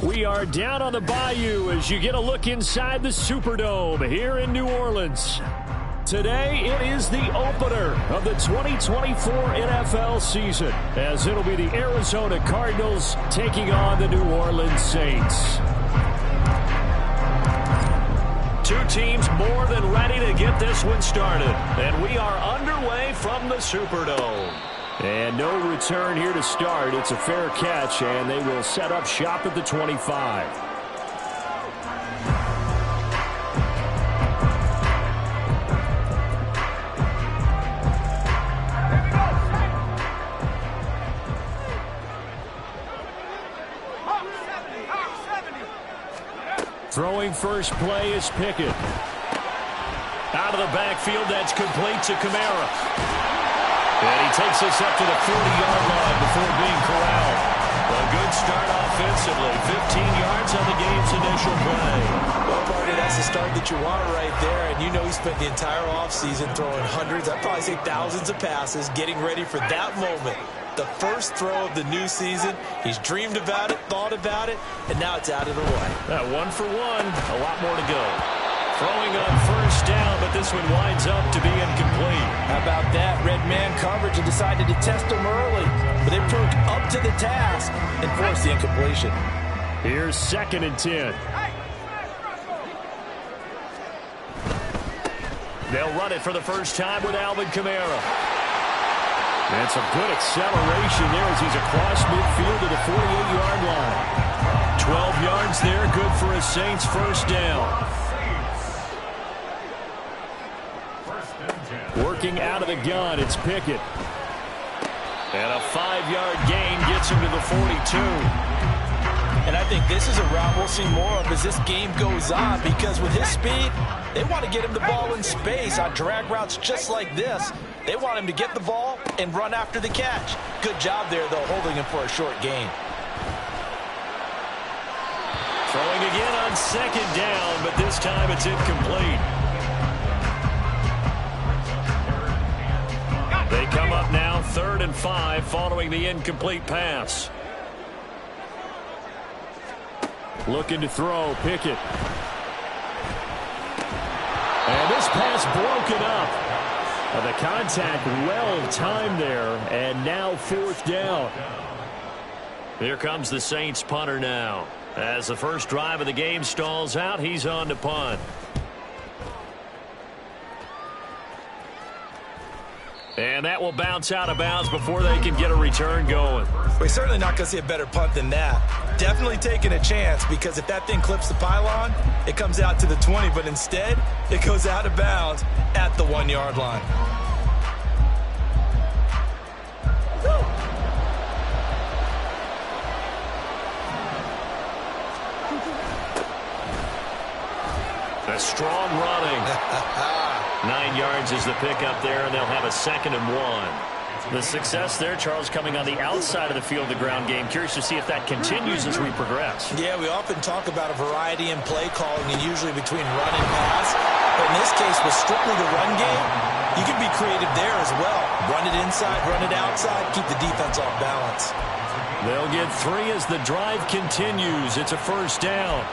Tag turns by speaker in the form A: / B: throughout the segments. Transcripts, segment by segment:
A: We are down on the Bayou as you get a look inside the Superdome here in New Orleans. Today, it is the opener of the 2024 NFL season, as it'll be the Arizona Cardinals taking on the New Orleans Saints. Two teams more than ready to get this one started, and we are underway from the Superdome. And no return here to start. It's a fair catch, and they will set up shop at the 25. Throwing first play is Pickett. Out of the backfield, that's complete to Kamara. And he takes us up to the 40-yard line before being corralled. A good start offensively. 15 yards on the game's initial play.
B: Well, Marty, that's the start that you want right there. And you know he spent the entire offseason throwing hundreds, I'd probably say thousands of passes, getting ready for that moment. The first throw of the new season. He's dreamed about it, thought about it, and now it's out of the way.
A: That 1 for 1. A lot more to go. Throwing on first down, but this one winds up to be incomplete.
B: How about that? Red man coverage and decided to test him early. But they took up to the task and forced the incompletion.
A: Here's 2nd and 10. They'll run it for the first time with Alvin Kamara. And some good acceleration there as he's across midfield to the 48-yard line. 12 yards there, good for a Saints first down. Working out of the gun, it's Pickett. And a 5-yard gain gets him to the 42.
B: And I think this is a route we'll see more of as this game goes on, because with his speed, they want to get him the ball in space on drag routes just like this. They want him to get the ball and run after the catch. Good job there, though, holding him for a short gain.
A: Throwing again on 2nd down, but this time it's incomplete. They come up now 3rd and 5 following the incomplete pass. Looking to throw, Pickett. And this pass broken up. The contact well timed there, and now 4th down. Here comes the Saints punter now. As the first drive of the game stalls out, he's on to punt. And that will bounce out of bounds before they can get a return going.
B: We're certainly not going to see a better punt than that. Definitely taking a chance, because if that thing clips the pylon, it comes out to the 20, but instead, it goes out of bounds at the 1-yard line.
A: A strong running. 9 yards is the pickup there, and they'll have a 2nd and 1. The success there, Charles, coming on the outside of the field, the ground game. Curious to see if that continues as we progress.
B: Yeah, we often talk about a variety in play calling, and usually between run and pass. But in this case, with strictly the run game, you can be creative there as well. Run it inside, run it outside, keep the defense off balance.
A: They'll get 3 as the drive continues. It's a first down.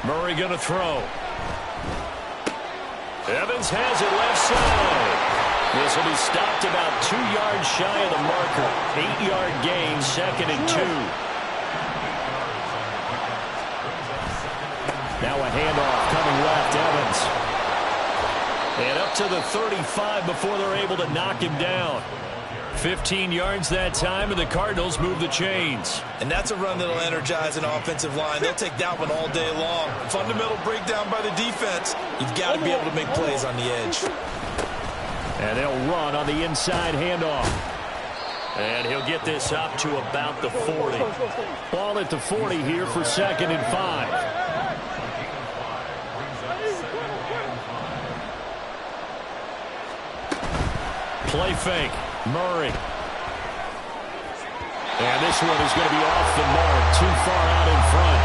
A: Murray going to throw. Evans has it left side. This will be stopped about 2 yards shy of the marker. 8-yard gain, 2nd and 2. Now a handoff coming left, Evans. And up to the 35 before they're able to knock him down. 15 yards that time, and the Cardinals move the chains.
B: And that's a run that'll energize an offensive line. They'll take that one all day long. Fundamental breakdown by the defense. You've got to be able to make plays on the edge.
A: And they'll run on the inside handoff. And he'll get this up to about the 40. Ball at the 40 here for 2nd and 5. Play fake. Murray. And this one is going to be off the mark, too far out in front.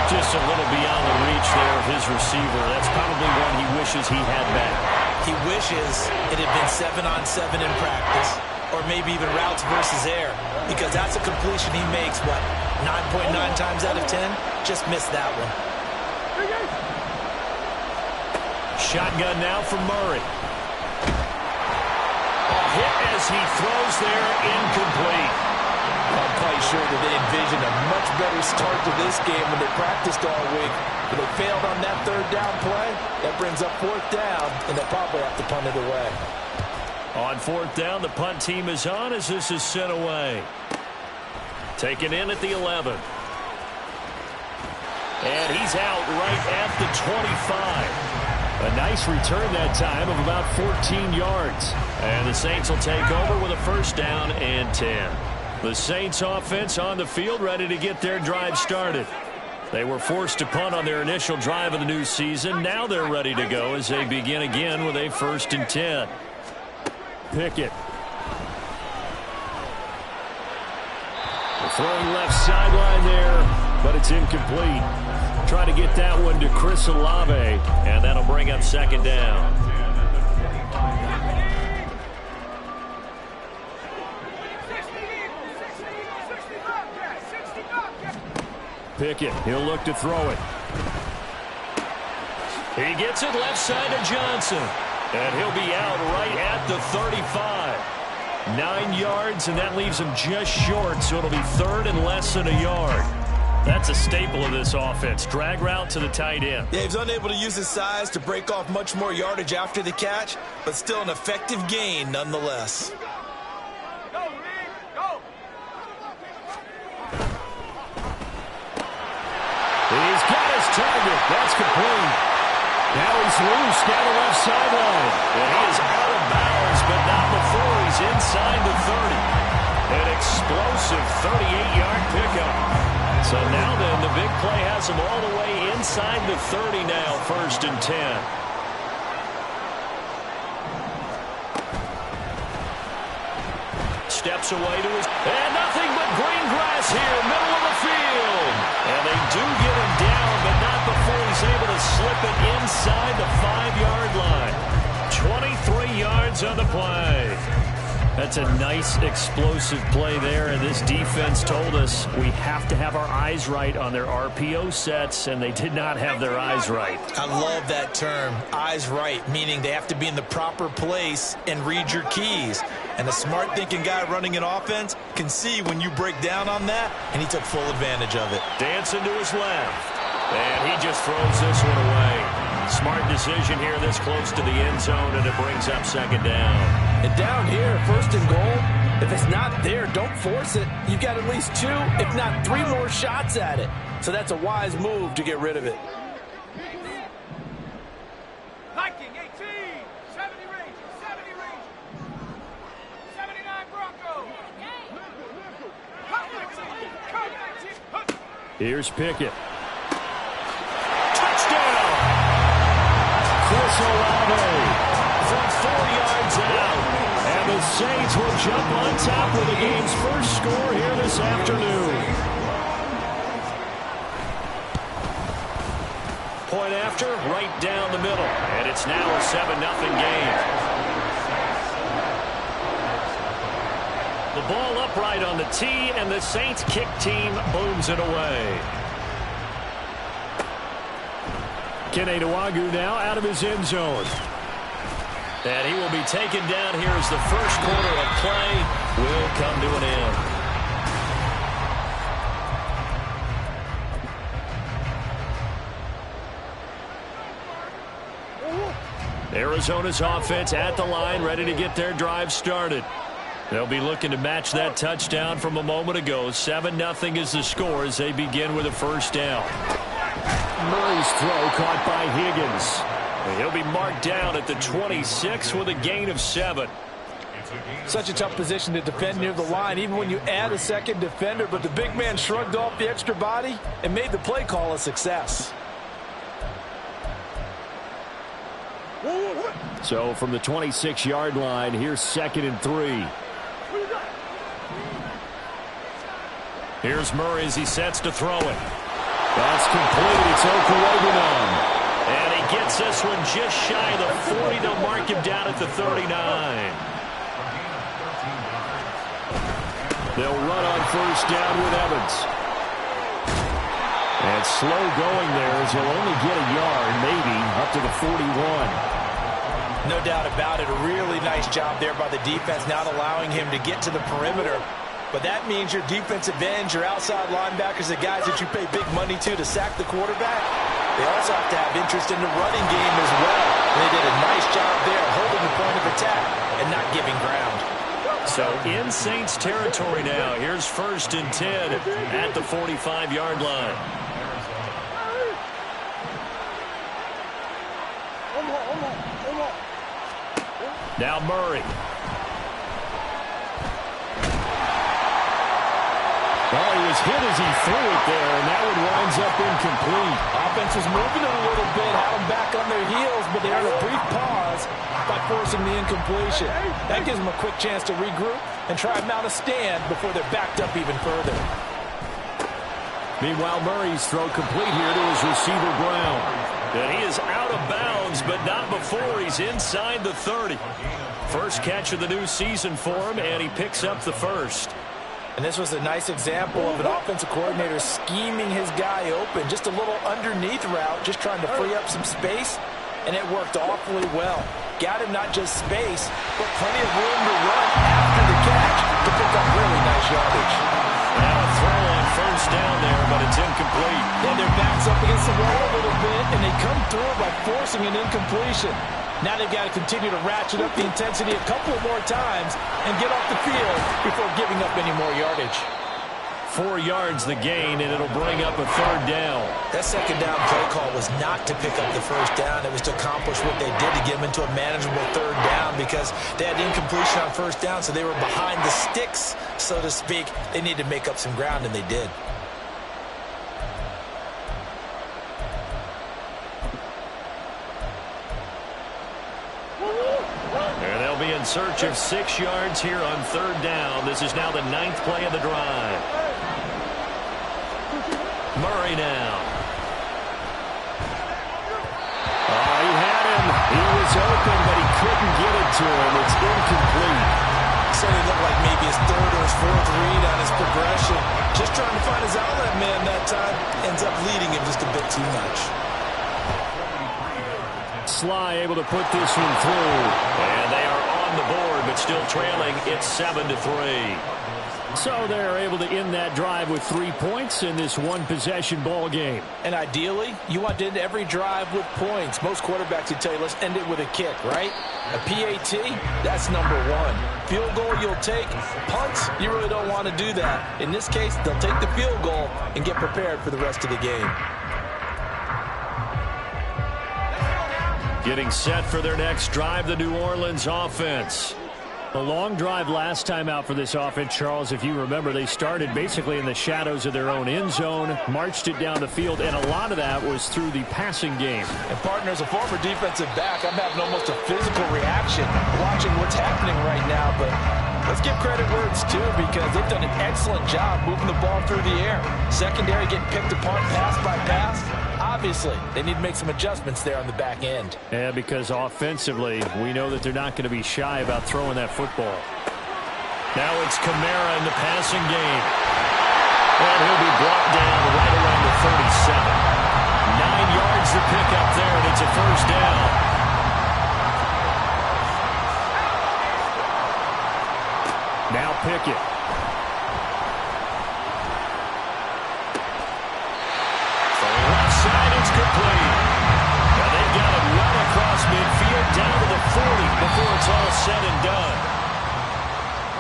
A: Just a little beyond the reach there of his receiver. That's probably one he wishes he had back.
B: He wishes it had been 7-on-7 in practice, or maybe even routes versus air, because that's a completion he makes, 9.9 times out of 10? Just missed that one.
A: Shotgun now from Murray. A hit as he throws there, incomplete.
B: I'm quite sure that they envisioned a much better start to this game when they practiced all week. But they failed on that third down play. That brings up fourth down, and they'll probably have to punt it away.
A: On fourth down, the punt team is on as this is sent away. Taken in at the 11. And he's out right at the 25. A nice return that time of about 14 yards. And the Saints will take over with a first down and 10. The Saints offense on the field ready to get their drive started. They were forced to punt on their initial drive of the new season. Now they're ready to go as they begin again with a 1st and 10. Pickett. Throwing left sideline there, but it's incomplete. Try to get that one to Chris Olave, and that'll bring up 2nd down. Pickett, he'll look to throw it. He gets it left side to Johnson, and he'll be out right at the 35. 9 yards, and that leaves him just short, so it'll be 3rd and less than a yard. That's a staple of this offense. Drag route to the tight end.
B: Yeah, he's unable to use his size to break off much more yardage after the catch, but still an effective gain nonetheless.
A: He's got his target. That's complete. Now he's loose down the left sideline. And he is out of bounds, but not before he's inside the 30. An explosive 38-yard pickup. So now then, the big play has him all the way inside the 30 now, 1st and 10. Steps away to his... And nothing but green grass here, middle of the field. And they do get him down, but not before he's able to slip it inside the 5-yard line. 23 yards on the play. That's a nice explosive play there, and this defense told us we have to have our eyes right on their RPO sets, and they did not have their eyes right.
B: I love that term, eyes right, meaning they have to be in the proper place and read your keys. And a smart thinking guy running an offense can see when you break down on that, and he took full advantage of it.
A: Dancing to his left, and he just throws this one away. Smart decision here this close to the end zone, and it brings up 2nd down.
B: And down here, 1st and goal, if it's not there, don't force it. You've got at least 2, if not 3 more shots at it. So that's a wise move to get rid of it.
C: Viking 18, 70 range, 79 Broncos.
A: Here's Pickett. Touchdown! Chris Olave from 4 yards out. And the Saints will jump on top with the game's first score here this afternoon. Point after, right down the middle. And it's now a 7-0 game. The ball upright on the tee, and the Saints kick team booms it away. Kene Nwangwu now out of his end zone. And he will be taken down here as the first quarter of play will come to an end. Arizona's offense at the line, ready to get their drive started. They'll be looking to match that touchdown from a moment ago. 7-0 is the score as they begin with a first down. Murray's throw caught by Higgins. And he'll be marked down at the 26 with a gain of 7.
B: Such a tough position to defend near the line, even when you add a second defender, but the big man shrugged off the extra body and made the play call a success.
A: So from the 26-yard line, here's 2nd and 3. Here's Murray as he sets to throw it. That's complete. It's Okuwogbunam. And he gets this one just shy of the 40. They'll mark him down at the 39. They'll run on first down with Evans. And slow going there as he'll only get a yard, maybe, up to the 41.
B: No doubt about it. A really nice job there by the defense, not allowing him to get to the perimeter. But that means your defensive ends, your outside linebackers, the guys that you pay big money to sack the quarterback, they also have to have interest in the running game as well. And they did a nice job there holding the point of attack and not giving ground.
A: So in Saints territory now. Here's 1st and 10 at the 45-yard line. Now Murray. Well, he was hit as he threw it there, and that one winds up incomplete.
B: Offense was moving it a little bit, had them back on their heels, but they had a brief pause by forcing the incompletion. That gives them a quick chance to regroup and try and mount a stand before they're backed up even further.
A: Meanwhile, Murray's throw complete here to his receiver, Brown. And he is out of bounds, but not before he's inside the 30. First catch of the new season for him, and he picks up the first.
B: And this was a nice example of an offensive coordinator scheming his guy open. Just a little underneath route, just trying to free up some space, and it worked awfully well. Got him not just space, but plenty of room to run after the catch to pick up really nice yardage.
A: Now a throw on first down there, but it's incomplete.
B: And their back's up against the wall a little bit, and they come through by forcing an incompletion. Now they've got to continue to ratchet up the intensity a couple more times and get off the field before giving up any more yardage.
A: 4 yards the gain, and it'll bring up a 3rd down.
B: That second down play call was not to pick up the first down. It was to accomplish what they did to get them into a manageable 3rd down because they had incompletion on first down, so they were behind the sticks, so to speak. They needed to make up some ground, and they did.
A: And they'll be in search of 6 yards here on 3rd down. This is now the 9th play of the drive. Murray now. He had him. He was open, but he couldn't get it to him. It's incomplete.
B: So it looked like maybe his 3rd or his 4th read on his progression. Just trying to find his outlet man that time. Ends up leading him just a bit too much.
A: Sly able to put this one through. And they are on the board, but still trailing. It's 7-3. So they're able to end that drive with 3 points in this one-possession ball game.
B: And ideally, you want to end every drive with points. Most quarterbacks would tell you, let's end it with a kick, right? A PAT, that's number 1. Field goal you'll take. Punts, you really don't want to do that. In this case, they'll take the field goal and get prepared for the rest of the game.
A: Getting set for their next drive, the New Orleans offense. A long drive last time out for this offense, Charles. If you remember, they started basically in the shadows of their own end zone, marched it down the field, and a lot of that was through the passing game.
B: And partner, as a former defensive back, I'm having almost a physical reaction watching what's happening right now. But let's give credit where it's due because they've done an excellent job moving the ball through the air. Secondary getting picked apart pass by pass. Obviously, they need to make some adjustments there on the back end.
A: Yeah, because offensively, we know that they're not going to be shy about throwing that football. Now it's Kamara in the passing game. And he'll be brought down right around the 37. 9 yards to pick up there, and it's a first down. Now Pickett. It's complete. Now they've got it well across midfield, down to the 40 before it's all said and done.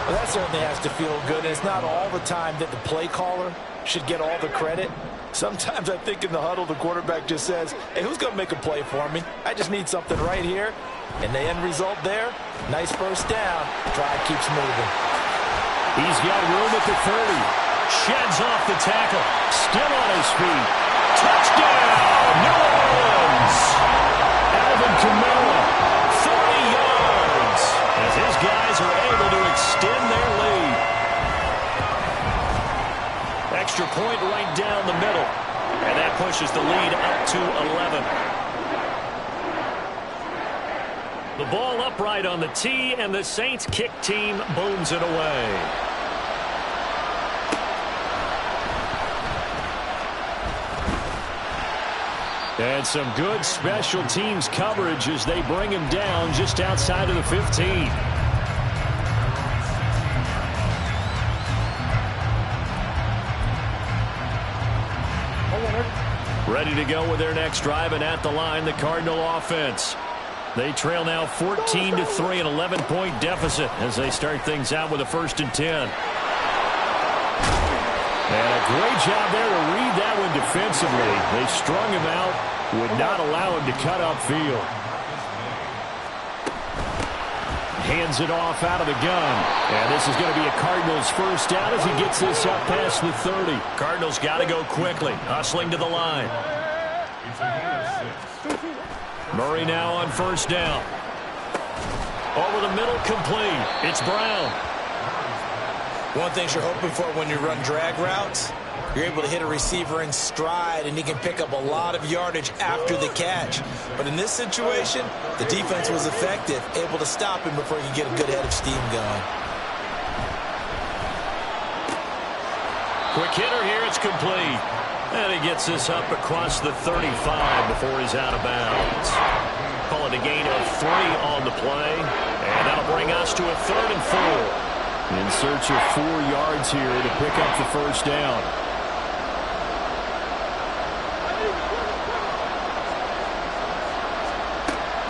B: Well, that certainly has to feel good. It's not all the time that the play caller should get all the credit. Sometimes I think in the huddle, the quarterback just says, hey, who's going to make a play for me? I just need something right here. And the end result there, nice first down. Drive keeps moving.
A: He's got room at the 30. Sheds off the tackle. Still on his feet. Touchdown, New Orleans! Alvin Kamara, 40 yards, as his guys are able to extend their lead. That pushes the lead up to 11. The ball upright on the tee, and the Saints kick team booms it away. And some good special teams coverage as they bring him down just outside of the 15. Ready to go with their next drive, and at the line, the Cardinal offense. They trail now 14-3, an 11-point deficit as they start things out with a 1st and 10. And a great job there to read that one defensively. They strung him out, would not allow him to cut upfield. Hands it off out of the gun. And this is going to be a Cardinals first down as he gets this up past the 30. Cardinals got to go quickly, hustling to the line. Murray now on 1st down. Over the middle, complete. It's Brown.
B: One thing you're hoping for when you run drag routes, you're able to hit a receiver in stride, and he can pick up a lot of yardage after the catch. But in this situation, the defense was effective, able to stop him before he could get a good head of steam going.
A: Quick hitter here, it's complete. And he gets this up across the 35 before he's out of bounds. Call it a gain of 3 on the play. And that'll bring us to a 3rd and 4. In search of 4 yards here to pick up the 1st down.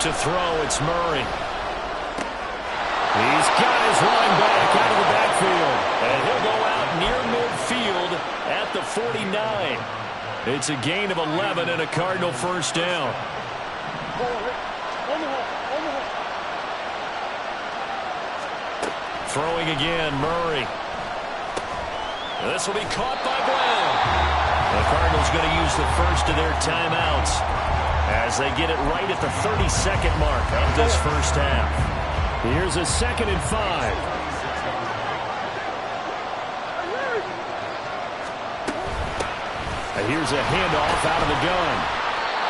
A: To throw, it's Murray. He's got his running back out of the backfield. And he'll go out near midfield at the 49. It's a gain of 11 and a Cardinal 1st down. Throwing again, Murray. This will be caught by Brown. The Cardinals going to use the first of their timeouts as they get it right at the 32nd mark of this first half. Here's a 2nd and 5. Here's a handoff out of the gun.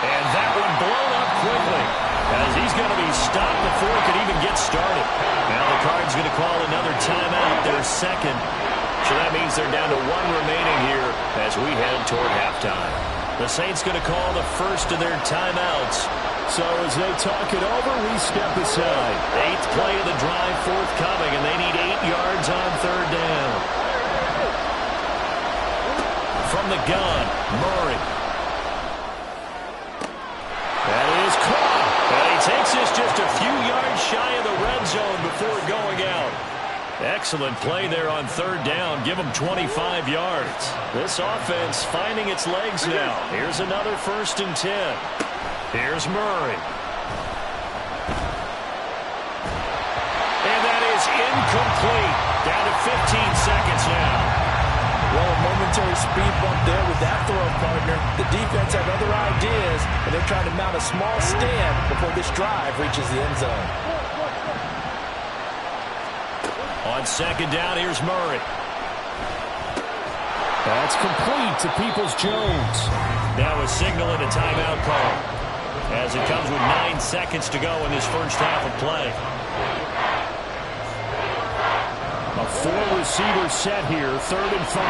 A: And that one blown up quickly as he's going to be stopped before he could even get started. Now the Cards going to call another timeout, their 2nd. So that means they're down to 1 remaining here as we head toward halftime. The Saints going to call the first of their timeouts. So as they talk it over, we step aside. 8th play of the drive forthcoming, and they need 8 yards on 3rd down. From the gun, Murray. That is caught. And he takes this just a few yards shy of the red zone before going out. Excellent play there on 3rd down. Give him 25 yards. This offense finding its legs now. Here's another 1st and 10. Here's Murray. And that is incomplete. Down to 15 seconds now.
B: Well, a momentary speed bump there with that throw, partner. The defense had other ideas, and they're trying to mount a small stand before this drive reaches the end zone.
A: On 2nd down, here's Murray. That's complete to Peoples-Jones. Now a signal and a timeout call as it comes with 9 seconds to go in this first half of play. A 4-receiver set here, 3rd and 5.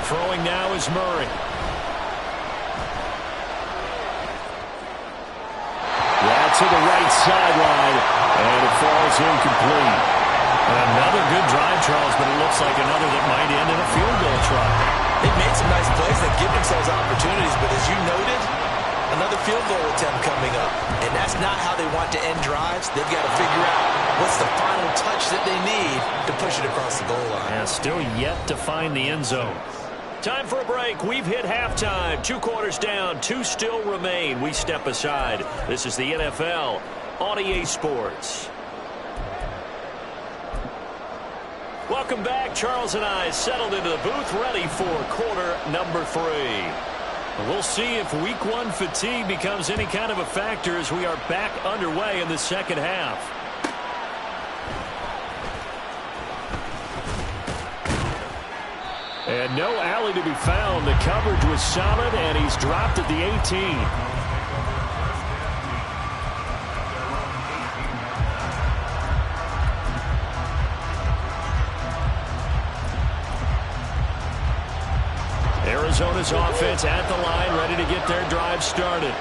A: Throwing now is Murray. To the right sideline, and it falls incomplete. Another good drive, Charles, but it looks like another that might end in a field goal try.
B: They've made some nice plays that give themselves opportunities, but as you noted, another field goal attempt coming up. And that's not how they want to end drives. They've got to figure out what's the final touch that they need to push it across the goal line.
A: Yeah, still yet to find the end zone. Time for a break. We've hit halftime. 2 quarters down. 2 still remain. We step aside. This is the NFL on EA Sports. Welcome back. Charles and I settled into the booth, ready for quarter number 3. We'll see if week 1 fatigue becomes any kind of a factor as we are back underway in the second half. And no alley to be found. The coverage was solid, and he's dropped at the 18. Arizona's offense at the line, ready to get their drive started.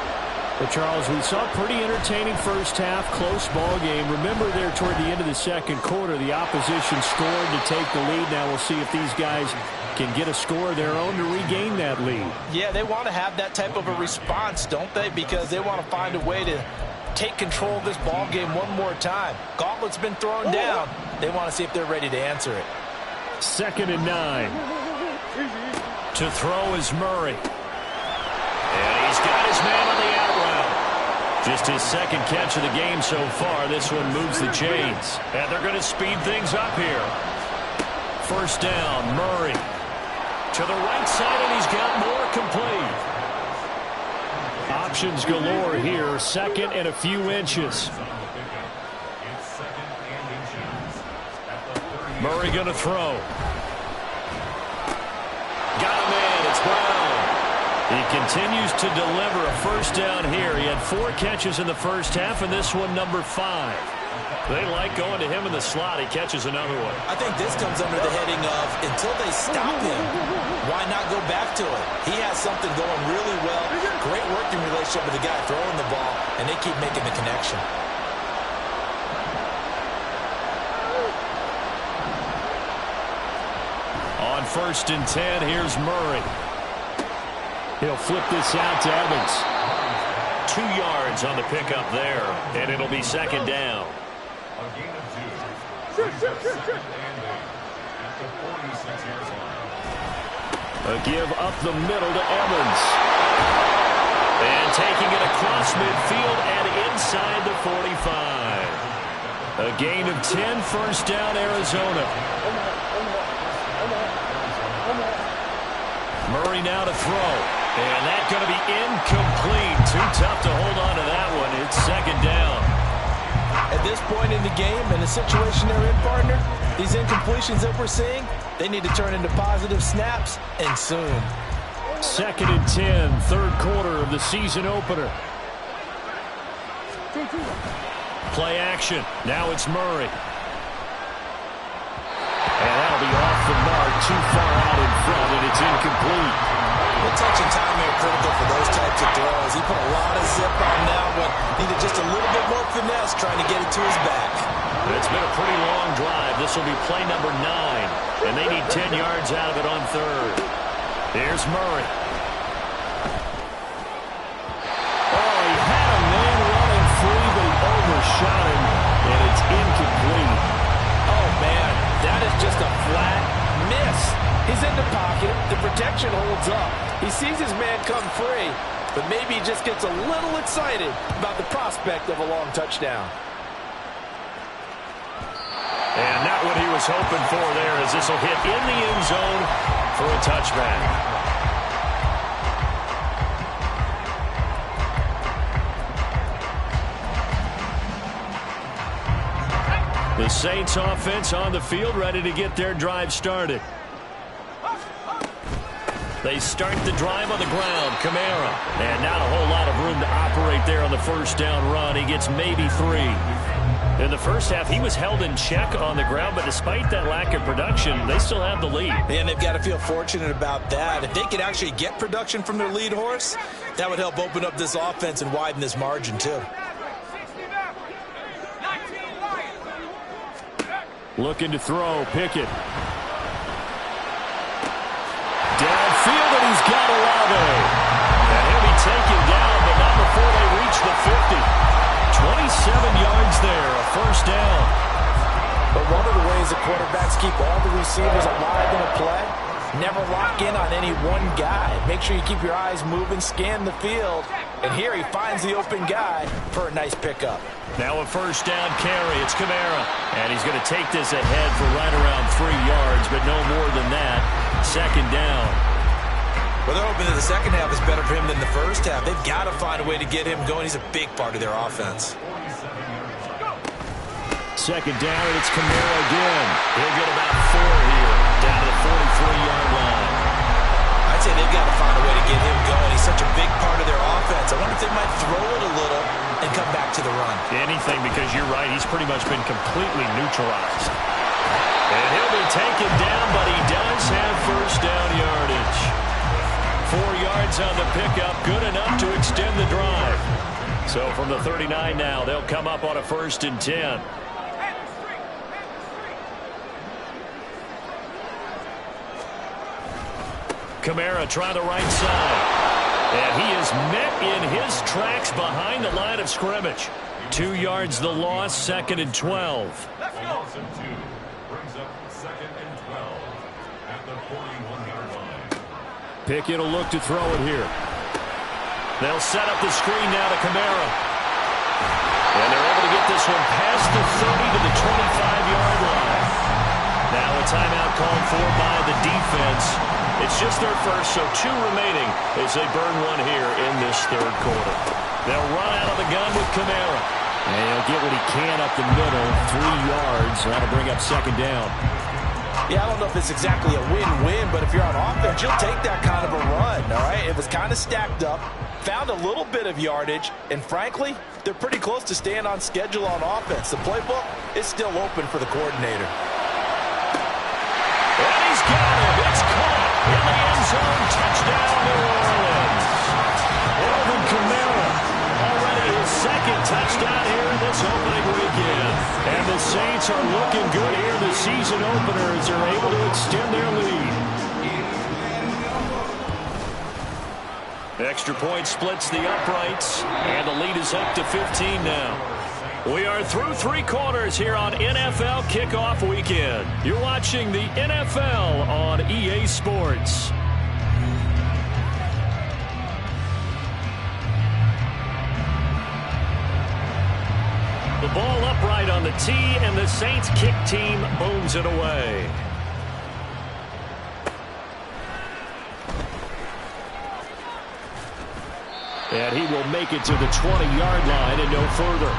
A: But, Charles, we saw a pretty entertaining first half, close ball game. Remember there toward the end of the second quarter, the opposition scored to take the lead. Now we'll see if these guys can get a score of their own to regain that lead.
B: Yeah, they want to have that type of a response, don't they? Because they want to find a way to take control of this ball game one more time. Gauntlet's been thrown down. They want to see if they're ready to answer it.
A: 2nd and 9. To throw is Murray. And he's got his man on the out route. Just his second catch of the game so far. This one moves the chains. And they're going to speed things up here. First down, Murray. To the right side, and he's got more complete. Options galore here. 2nd and a few inches. Murray going to throw. Got a man. It's Brown. He continues to deliver a first down here. He had 4 catches in the first half, and this one number 5. They like going to him in the slot. He catches another one.
B: I think this comes under the heading of until they stop him, why not go back to it? He has something going really well. Great working relationship with the guy throwing the ball, and they keep making the connection.
A: On 1st and 10, here's Murray. He'll flip this out to Evans. 2 yards on the pickup there, and it'll be 2nd down. A give up the middle to Evans. And taking it across midfield and inside the 45. A gain of 10, first down, Arizona. Murray now to throw. And that's going to be incomplete. Too tough to hold on to that one. It's 2nd down.
B: At this point in the game, in the situation they're in, partner, these incompletions that we're seeing, they need to turn into positive snaps, and soon.
A: 2nd and 10, 3rd quarter of the season opener. Play action. Now it's Murray. And that'll be off the mark, too far out in front, and it's incomplete.
B: The touch and time are critical for those types of throws. He put a lot of zip on that one. Needed just a little bit more finesse trying to get it to his back.
A: It's been a pretty long drive. This will be play number 9. And they need 10 yards out of it on 3rd. Here's Murray. Oh, he had a man running free, but he overshot him, and it's incomplete.
B: Oh, man, that is just a flat miss. He's in the pocket. The protection holds up. He sees his man come free, but maybe he just gets a little excited about the prospect of a long touchdown.
A: And not what he was hoping for there, as this will hit in the end zone for a touchback. The Saints offense on the field, ready to get their drive started. They start the drive on the ground. Kamara. And not a whole lot of room to operate there on the first down run. He gets maybe 3. In the first half, he was held in check on the ground, but despite that lack of production, they still have the lead.
B: And they've got to feel fortunate about that. If they could actually get production from their lead horse, that would help open up this offense and widen this margin, too.
A: Looking to throw, Pickett. Downfield, and he's got Olave. And he'll be taken down, but not before they reach the 50. 27 yards there, a first down.
B: But one of the ways the quarterbacks keep all the receivers alive in a play, never lock in on any one guy. Make sure you keep your eyes moving, scan the field. And here he finds the open guy for a nice pickup.
A: Now a first down carry. It's Kamara. And he's going to take this ahead for right around 3 yards, but no more than that. 2nd down.
B: Well, they're hoping that the second half is better for him than the first half. They've got to find a way to get him going. He's a big part of their offense.
A: 2nd down, and it's Kamara again. He'll get about 4 here. down to the 43-yard line.
B: I'd say they've got to find a way to get him going. He's such a big part of their offense. I wonder if they might throw it a little and come back to the run.
A: Anything, because you're right. He's pretty much been completely neutralized. And he'll be taken down, but he does have first down yardage. 4 yards on the pickup, good enough to extend the drive. So from the 39 now, they'll come up on a 1st and 10. Kamara try the right side. And he is met in his tracks behind the line of scrimmage. 2 yards the loss, 2nd and 12.
C: Let's go.
D: Brings up 2nd and 12 at the 41-yard line.
A: Pickett will look to throw it here. They'll set up the screen now to Kamara. And they're able to get this one past the 30 to the 25-yard line. Now a timeout called for by the defense. It's just their first, so 2 remaining as they burn one here in this 3rd quarter. They'll run out of the gun with Kamara. And he'll get what he can up the middle, 3 yards. That'll bring up 2nd down.
B: Yeah, I don't know if it's exactly a win-win, but if you're on offense, you'll take that kind of a run, all right? It was kind of stacked up, found a little bit of yardage, and frankly, they're pretty close to staying on schedule on offense. The playbook is still open for the coordinator.
A: And he's got it. It's caught in the end zone. Touchdown, New Orleans. Alvin Kamara, already his 2nd touchdown here in this opening weekend. And the Saints are looking good here in the season opener as they're able to extend their lead. Extra point splits the uprights, and the lead is up to 15 now. We are through 3 quarters here on NFL Kickoff Weekend. You're watching the NFL on EA Sports. The ball upright on the tee, and the Saints kick team booms it away. And he will make it to the 20-yard line and no further.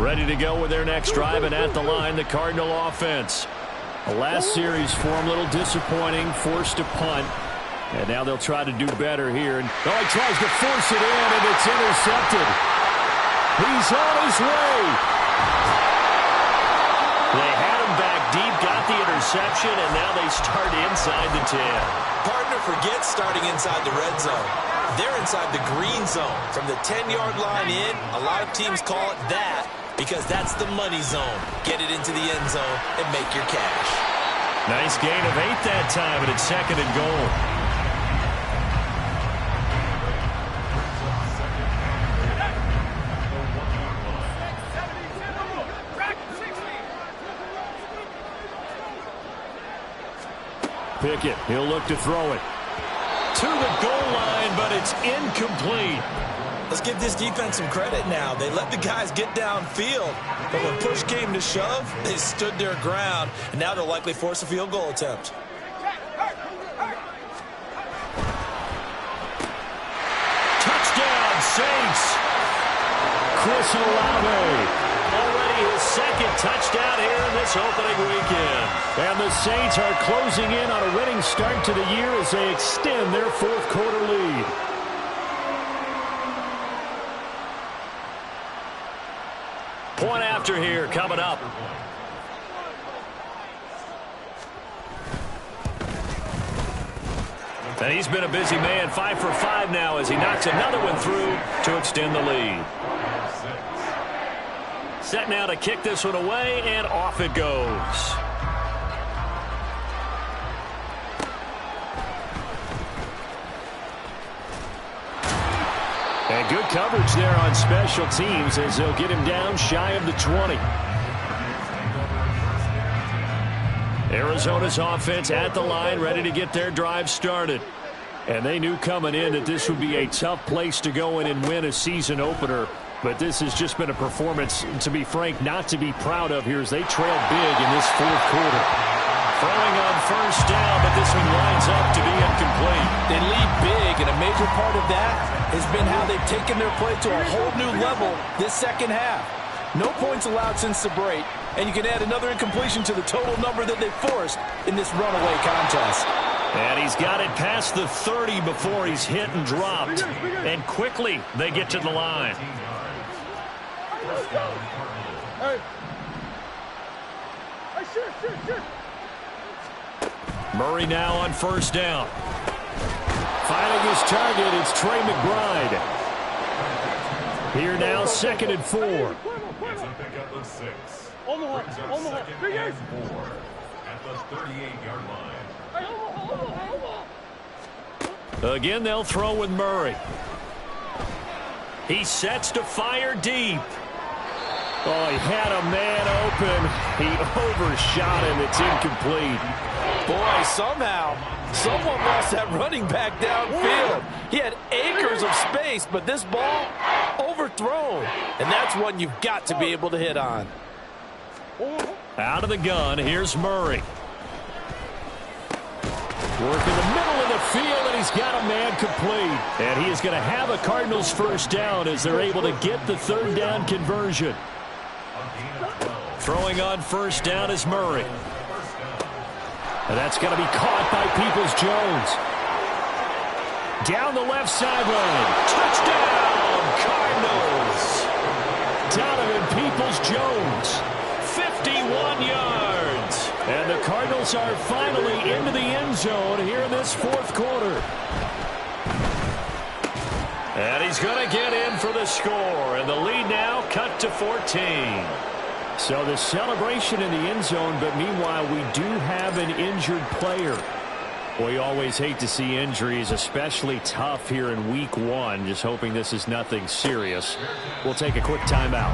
A: Ready to go with their next drive, and at the line, the Cardinal offense. The last series for him, a little disappointing, forced to punt. And now they'll try to do better here. And he tries to force it in, and it's intercepted. He's on his way. They had him back deep, got the interception, and now they start inside the 10.
B: Partner forgets starting inside the red zone. They're inside the green zone. From the 10-yard line in, a lot of teams call it that because that's the money zone. Get it into the end zone and make your cash.
A: Nice gain of 8 that time, and it's 2nd and goal. Pickett, he'll look to throw it. To the goal line, but it's incomplete.
B: Let's give this defense some credit now. They let the guys get downfield, but when push came to shove, they stood their ground, and now they'll likely force a field goal attempt.
A: Touchdown, Saints. Chris Olave. Already his 2nd touchdown here in this opening weekend. And the Saints are closing in on a winning start to the year as they extend their 4th quarter lead. Point after here coming up. And he's been a busy man, 5 for 5 now as he knocks another one through to extend the lead. Set now to kick this one away, and off it goes. And good coverage there on special teams as they'll get him down shy of the 20. Arizona's offense at the line, ready to get their drive started. And they knew coming in that this would be a tough place to go in and win a season opener. But this has just been a performance, to be frank, not to be proud of here as they trail big in this 4th quarter. Throwing on first down, but this one winds up to be incomplete.
B: They lead big, and a major part of that has been how they've taken their play to a whole new level this second half. No points allowed since the break, and you can add another incompletion to the total number that they forced in this runaway contest.
A: And he's got it past the 30 before he's hit and dropped. And quickly, they get to the line. Murray now on first down. Finding his target, it's Trey McBride. Here now, 2nd and 4.
D: It's a pickup of 6. Brings up 2nd and 4 at the 38-yard line.
A: Again, they'll throw with Murray. He sets to fire deep. Oh, he had a man open. He overshot him. It's incomplete.
B: Boy, somehow, someone lost that running back downfield. He had acres of space, but this ball overthrown. And that's one you've got to be able to hit on.
A: Out of the gun, here's Murray. Work in the middle of the field, and he's got a man complete. And he is going to have a Cardinals first down as they're able to get the 3rd down conversion. Throwing on first down is Murray. And that's going to be caught by Peoples-Jones. Down the left sideline. Touchdown, Cardinals. Donovan Peoples-Jones, 51 yards. And the Cardinals are finally into the end zone here in this 4th quarter. And he's going to get in for the score. And the lead now cut to 14. So the celebration in the end zone, but meanwhile we do have an injured player. We always hate to see injuries, especially tough here in week 1. Just hoping this is nothing serious. We'll take a quick timeout.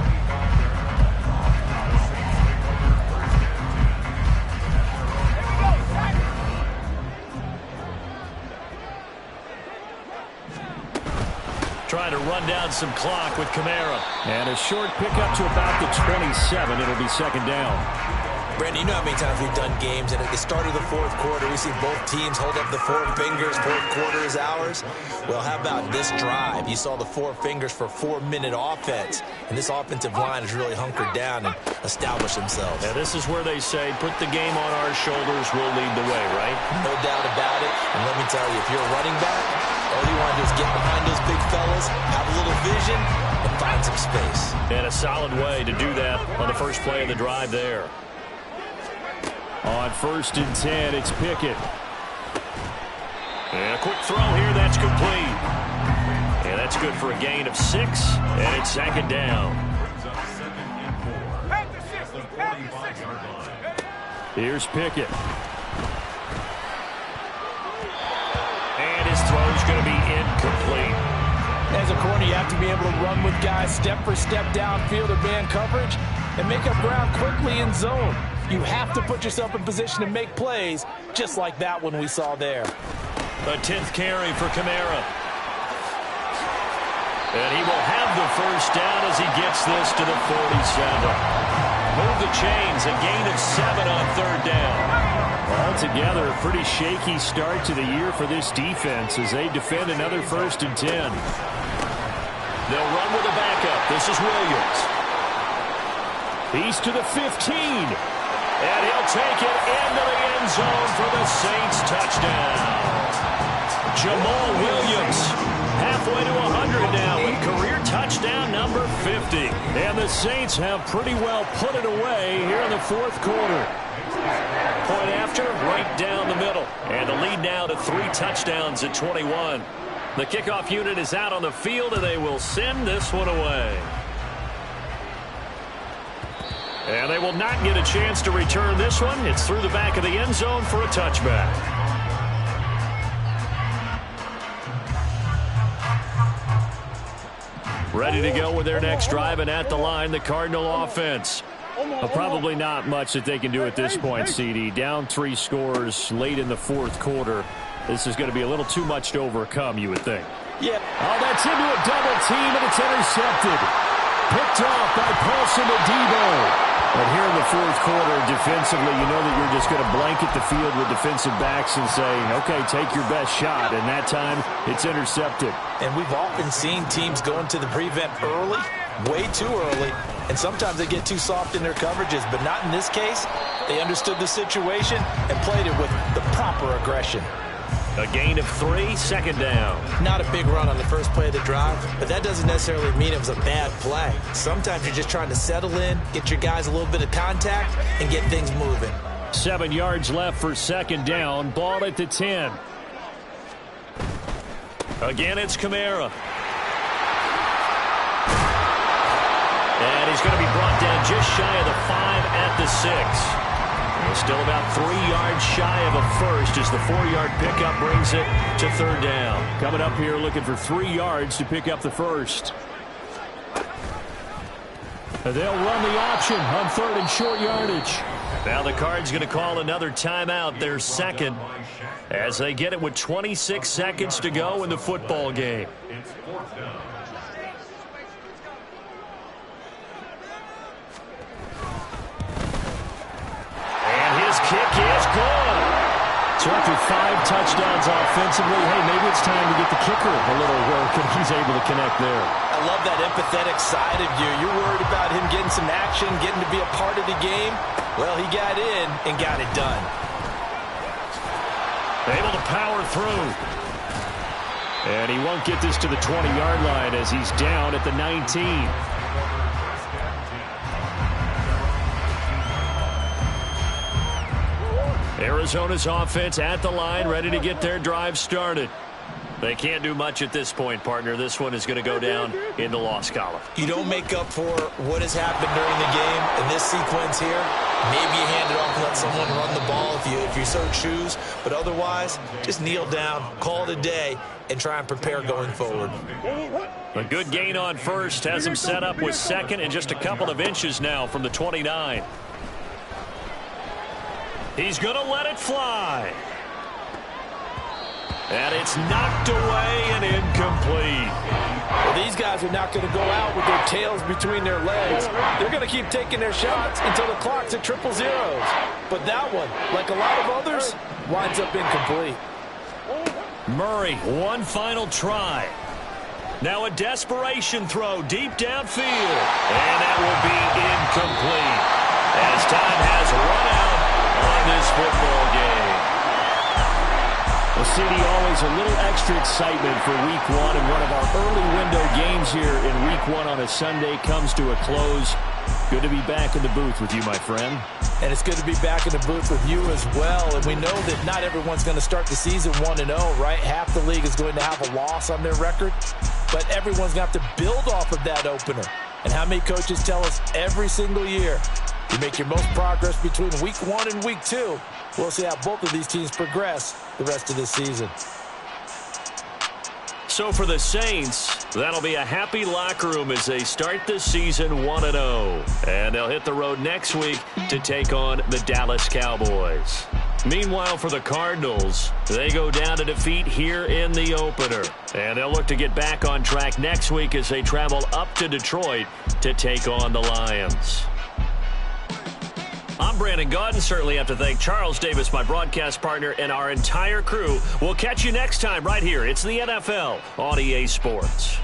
A: Trying to run down some clock with Kamara. And a short pickup to about the 27. It'll be 2nd down.
B: Brandon, you know how many times we've done games, and at the start of the 4th quarter, we see both teams hold up the 4 fingers, 4th quarter is ours. Well, how about this drive? You saw the 4 fingers for 4-minute offense, and this offensive line has really hunkered down and established themselves.
A: Yeah, this is where they say, put the game on our shoulders, we'll lead the way, right?
B: No doubt about it, and let me tell you, if you're a running back, all you want to do is get behind those big fellas, have a little vision, and find some space.
A: And a solid way to do that on the first play of the drive there. On 1st and 10, it's Pickett. And a quick throw here, that's complete. And that's good for a gain of 6, and it's 2nd down. Here's Pickett. And his throw's going to be incomplete.
B: As a corner, you have to be able to run with guys step for step downfield or man coverage and make up ground quickly in zone. You have to put yourself in position to make plays, just like that one we saw there.
A: A 10th carry for Kamara. And he will have the first down as he gets this to the 47. Move the chains, a gain of 7 on 3rd down. Altogether, a pretty shaky start to the year for this defense as they defend another 1st and 10. They'll run with a backup. This is Williams. He's to the 15. And he'll take it into the end zone for the Saints touchdown. Jamal Williams, halfway to 100 now with career touchdown number 50. And the Saints have pretty well put it away here in the 4th quarter. Point after, right down the middle. And the lead now to 3 touchdowns at 21. The kickoff unit is out on the field, and they will send this one away. And they will not get a chance to return this one. It's through the back of the end zone for a touchback. Ready to go with their next drive, and at the line, the Cardinal offense. Probably not much that they can do at this point, CD. Down 3 scores late in the 4th quarter. This is going to be a little too much to overcome, you would think.
B: Yeah.
A: Oh, that's into a double team, and it's intercepted. Picked off by Paulson Adebo. But here in the 4th quarter defensively, you know that you're just going to blanket the field with defensive backs and say, okay, take your best shot. And that time, it's intercepted.
B: And we've often seen teams go into the prevent early, way too early, and sometimes they get too soft in their coverages. But not in this case. They understood the situation and played it with the proper aggression.
A: A gain of 3, second down.
B: Not a big run on the first play of the drive, but that doesn't necessarily mean it was a bad play. Sometimes you're just trying to settle in, get your guys a little bit of contact, and get things moving.
A: 7 yards left for second down. Ball at the 10. Again, it's Kamara. And he's going to be brought down just shy of the 5 at the 6. Still about 3 yards shy of a first as the 4-yard pickup brings it to third down. Coming up here looking for 3 yards to pick up the first. They'll run the option on third and short yardage. Now the Cards going to call another timeout, their second, as they get it with 26 seconds to go in the football game.
D: It's fourth down.
A: Kick is good. So after 5 touchdowns offensively, hey, maybe it's time to get the kicker a little work, and he's able to connect there.
B: I love that empathetic side of you. You're worried about him getting some action, getting to be a part of the game. Well, he got in and got it done.
A: Able to power through. And he won't get this to the 20-yard line as he's down at the 19. Arizona's offense at the line, ready to get their drive started. They can't do much at this point, partner. This one is going to go down in the loss column.
B: You don't make up for what has happened during the game in this sequence here. Maybe you hand it off and let someone run the ball if you so choose. But otherwise, just kneel down, call it a day, and try and prepare going forward.
A: A good gain on first has him set up with second and just a couple of inches now from the 29. He's going to let it fly. And it's knocked away and incomplete.
B: Well, these guys are not going to go out with their tails between their legs. They're going to keep taking their shots until the clock's at 000. But that one, like a lot of others, winds up incomplete.
A: Murray, one final try. Now a desperation throw deep downfield. And that will be incomplete as time has run out on this football game. Well, CD, always a little extra excitement for Week 1, and one of our early window games here in Week 1 on a Sunday comes to a close. Good to be back in the booth with you, my friend.
B: And it's good to be back in the booth with you as well. And we know that not everyone's going to start the season 1-0, right? Half the league is going to have a loss on their record. But everyone's going to have to build off of that opener. And how many coaches tell us every single year, you make your most progress between Week 1 and Week 2. We'll see how both of these teams progress the rest of this season.
A: So for the Saints, that'll be a happy locker room as they start the season 1-0. And they'll hit the road next week to take on the Dallas Cowboys. Meanwhile, for the Cardinals, they go down to defeat here in the opener. And they'll look to get back on track next week as they travel up to Detroit to take on the Lions. I'm Brandon Gaudin. Certainly have to thank Charles Davis, my broadcast partner, and our entire crew. We'll catch you next time right here. It's the NFL on EA Sports.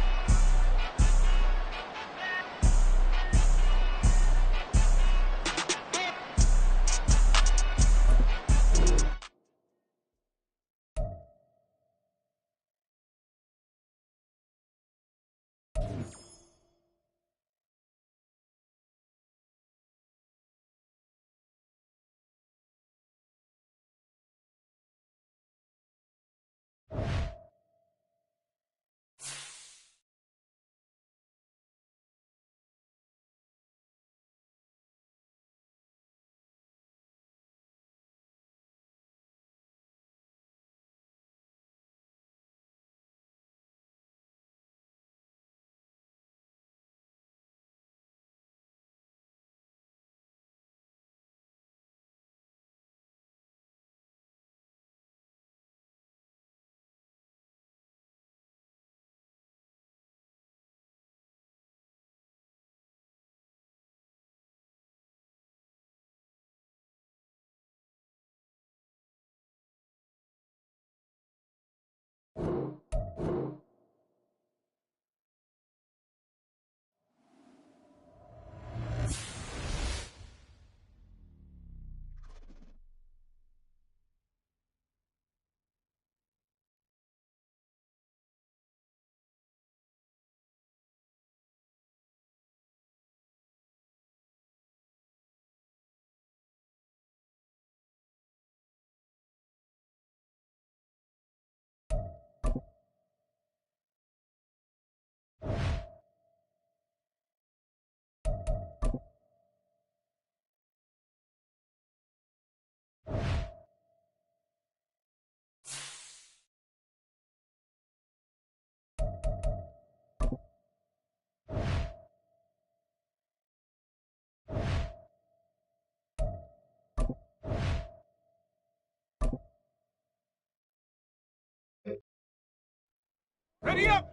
C: Ready up.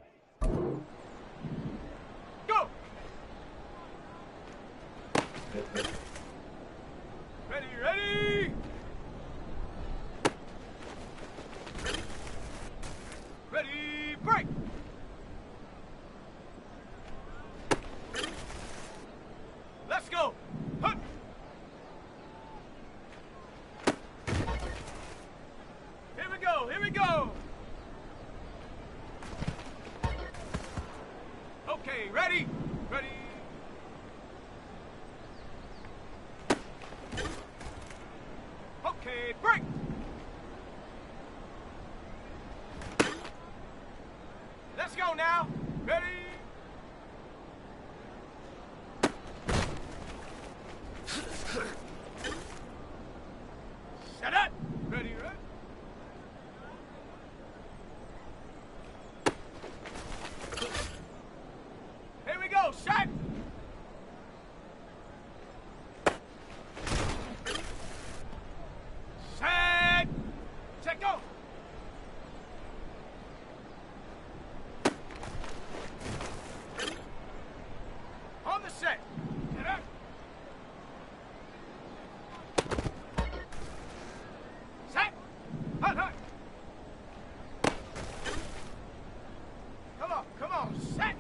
C: Go. Ready, ready. Ready, break. Let's go. Hup. Here we go, here we go. Okay, ready? Ready. Okay, break. Let's go now. Ready? Set up. Ready, ready? Here we go, shot. Set. Check go. On the set. Get up. Set. Hut, hut. Come on, set.